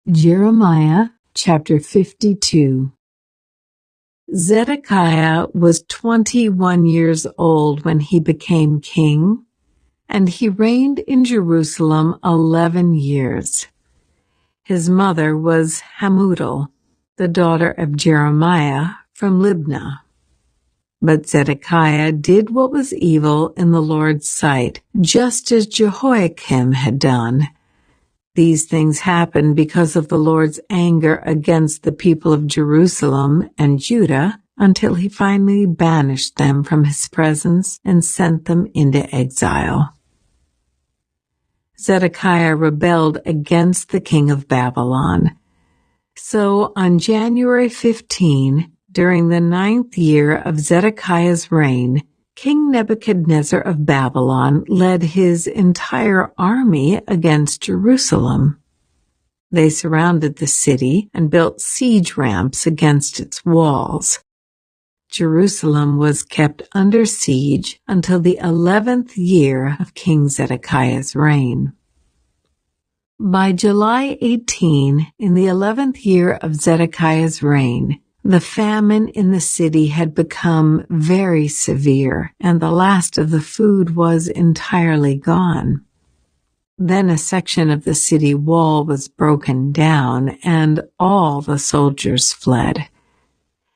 Jeremiah chapter 52. Zedekiah was 21 years old when he became king, and he reigned in Jerusalem 11 years. His mother was Hamudal, the daughter of Jeremiah from Libnah. But Zedekiah did what was evil in the Lord's sight, just as Jehoiakim had done. These things happened because of the Lord's anger against the people of Jerusalem and Judah until he finally banished them from his presence and sent them into exile. Zedekiah rebelled against the king of Babylon. So on January 15, during the 9th year of Zedekiah's reign, King Nebuchadnezzar of Babylon led his entire army against Jerusalem. They surrounded the city and built siege ramps against its walls. Jerusalem was kept under siege until the 11th year of King Zedekiah's reign. By July 18, in the 11th year of Zedekiah's reign, the famine in the city had become very severe, and the last of the food was entirely gone. Then a section of the city wall was broken down, and all the soldiers fled.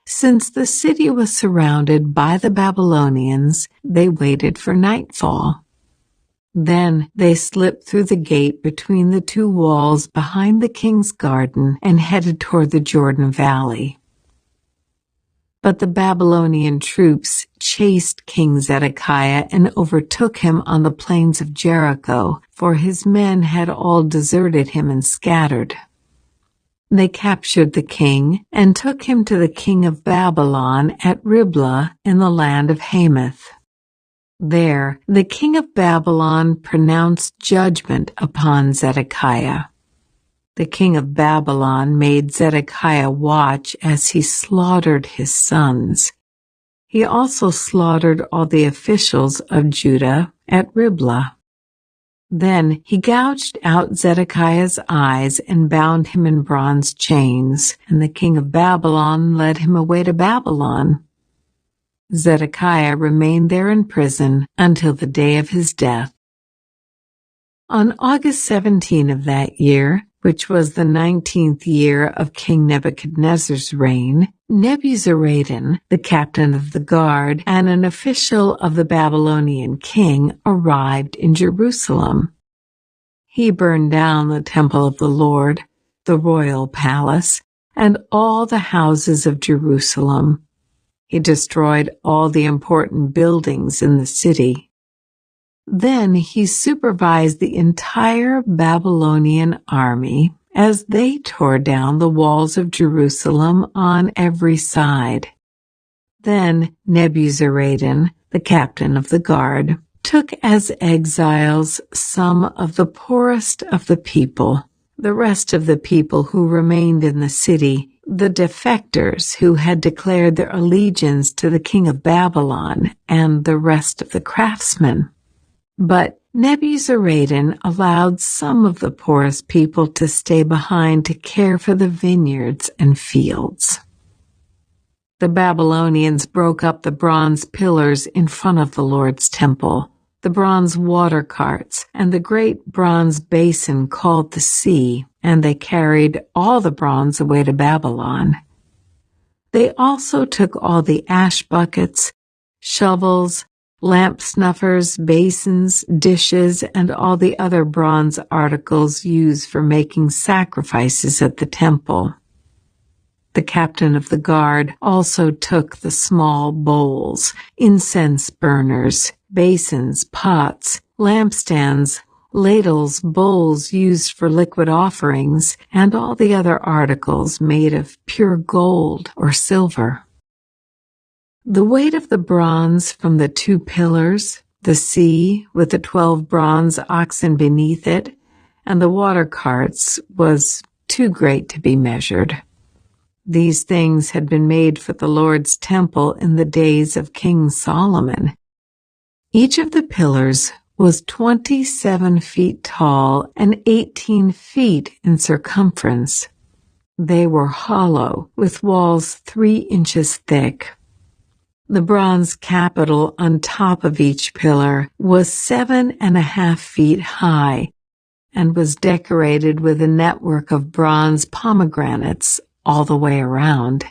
Since the city was surrounded by the Babylonians, they waited for nightfall. Then they slipped through the gate between the two walls behind the king's garden and headed toward the Jordan Valley. But the Babylonian troops chased King Zedekiah and overtook him on the plains of Jericho, for his men had all deserted him and scattered. They captured the king and took him to the king of Babylon at Riblah in the land of Hamath. There, the king of Babylon pronounced judgment upon Zedekiah. The king of Babylon made Zedekiah watch as he slaughtered his sons. He also slaughtered all the officials of Judah at Riblah. Then he gouged out Zedekiah's eyes and bound him in bronze chains, and the king of Babylon led him away to Babylon. Zedekiah remained there in prison until the day of his death. On August 17 of that year, which was the 19th year of King Nebuchadnezzar's reign, Nebuzaradan, the captain of the guard and an official of the Babylonian king, arrived in Jerusalem. He burned down the temple of the Lord, the royal palace, and all the houses of Jerusalem. He destroyed all the important buildings in the city. Then he supervised the entire Babylonian army as they tore down the walls of Jerusalem on every side. Then Nebuzaradan, the captain of the guard, took as exiles some of the poorest of the people, the rest of the people who remained in the city, the defectors who had declared their allegiance to the king of Babylon, and the rest of the craftsmen. But Nebuzaradan allowed some of the poorest people to stay behind to care for the vineyards and fields. The Babylonians broke up the bronze pillars in front of the Lord's temple, the bronze water carts, and the great bronze basin called the sea, and they carried all the bronze away to Babylon. They also took all the ash buckets, shovels, lamp snuffers, basins, dishes, and all the other bronze articles used for making sacrifices at the temple. The captain of the guard also took the small bowls, incense burners, basins, pots, lampstands, ladles, bowls used for liquid offerings, and all the other articles made of pure gold or silver. The weight of the bronze from the 2 pillars, the sea with the 12 bronze oxen beneath it, and the water carts was too great to be measured. These things had been made for the Lord's temple in the days of King Solomon. Each of the pillars was 27 feet tall and 18 feet in circumference. They were hollow, with walls 3 inches thick. The bronze capital on top of each pillar was 7.5 feet high and was decorated with a network of bronze pomegranates all the way around.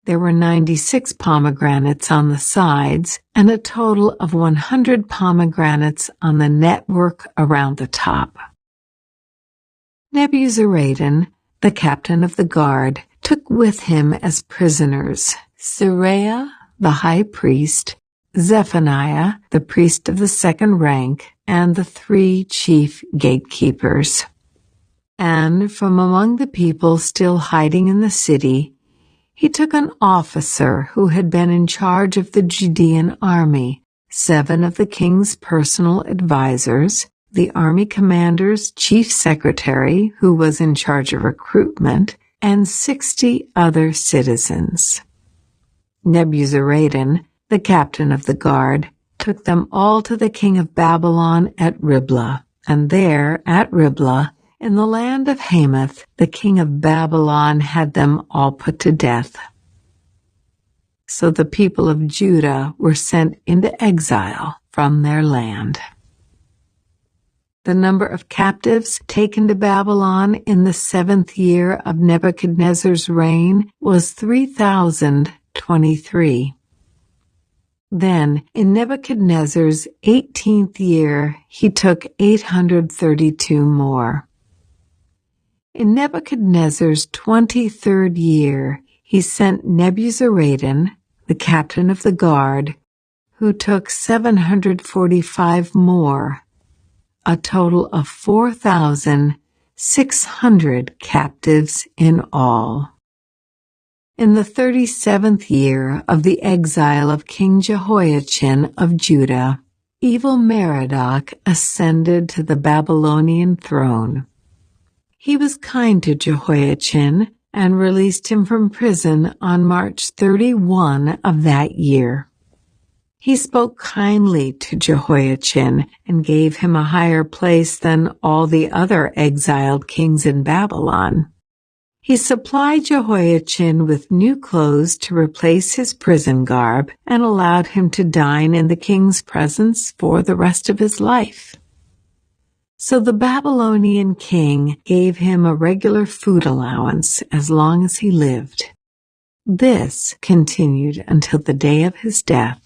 There were 96 pomegranates on the sides and a total of 100 pomegranates on the network around the top. Nebuzaradan, the captain of the guard, took with him as prisoners Seraiah, the high priest, Zephaniah, the priest of the second rank, and the 3 chief gatekeepers. And from among the people still hiding in the city, he took an officer who had been in charge of the Judean army, 7 of the king's personal advisors, the army commander's chief secretary, who was in charge of recruitment, and 60 other citizens. Nebuzaradan, the captain of the guard, took them all to the king of Babylon at Riblah, and there, at Riblah, in the land of Hamath, the king of Babylon had them all put to death. So the people of Judah were sent into exile from their land. The number of captives taken to Babylon in the 7th year of Nebuchadnezzar's reign was 3,023. Then, in Nebuchadnezzar's 18th year, he took 832 more. In Nebuchadnezzar's 23rd year, he sent Nebuzaradan, the captain of the guard, who took 745 more, a total of 4,600 captives in all. In the 37th year of the exile of King Jehoiachin of Judah, evil Merodach ascended to the Babylonian throne. He was kind to Jehoiachin and released him from prison on March 31 of that year. He spoke kindly to Jehoiachin and gave him a higher place than all the other exiled kings in Babylon. He supplied Jehoiachin with new clothes to replace his prison garb and allowed him to dine in the king's presence for the rest of his life. So the Babylonian king gave him a regular food allowance as long as he lived. This continued until the day of his death.